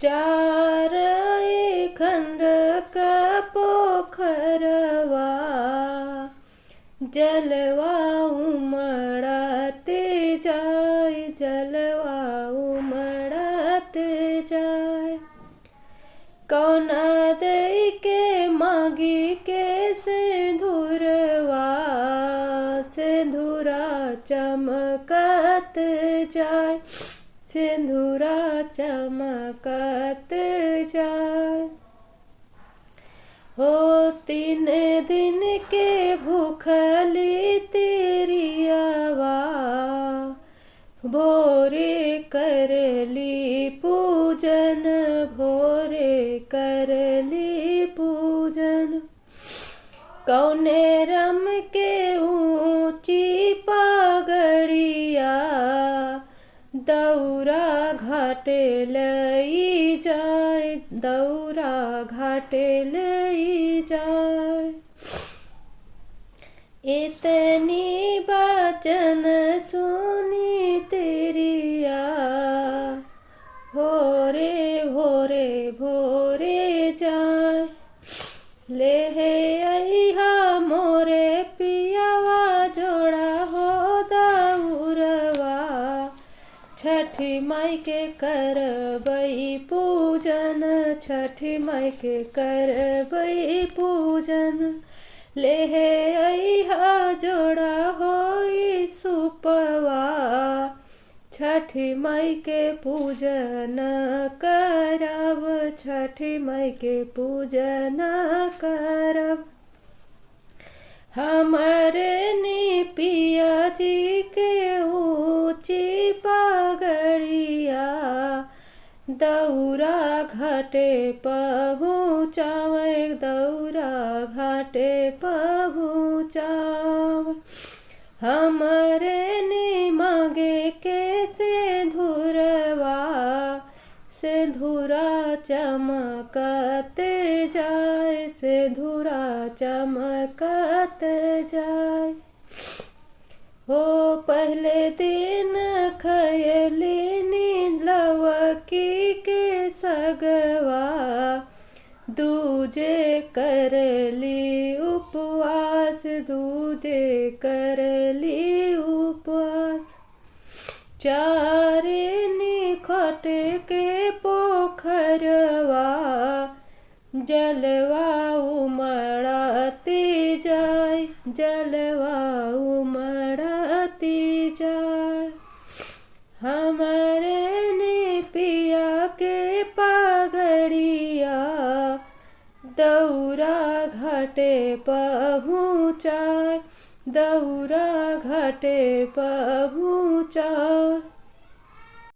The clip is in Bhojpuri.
चार खंड का पोखरवा जलवा उमड़ाते जाए, जलवा उमड़ाते जाए। कौन दई के मागी के सिंदूरवा, सिंदूरा चमकत जाए, सिंदूरा चमकत जाए। हो 3 दिन के भूखली तिरियावा, भोरे करली पूजन, भोरे करली पूजन। कौने रम के ऊंची पगड़िया, दौरा घाटे लई जाए, दौरा घाटे लई जाए। इतनी वचन सुनी तिरिया, भोरे भोरे भोरे जाए। ले अइहा मोरे पियावा जोड़ा हो दौरवा, छठी माई के करबई पूजन, छठी माई के करबई पूजन। ले अइहा जोड़ा होई सुपवा, छठी माई के पूजन करब, छठी माई के पूजन करब। हमरे नी पिया जी के ऊंची पगड़िया, दौरा घाटे पहुँचावे, दौरा घाटे पहुँचावे। हमरे नी मागे के सिंदूरवा, सिंदूरा चमकत जाए, सिंदूरा चमकत जाए। हो पहले दिन खयली नीलवकी के सगवा, दूजे करली उपवास, दूजे करली उपवास। चारे निखट के पोखरवा, जलवा उमड़ाती जाए, जलवा उमड़ाती जाए। हमारे ने पिया के पगड़िया, दौरा घाटे पहुँचाए, दौरा घाटे पहुँचाए।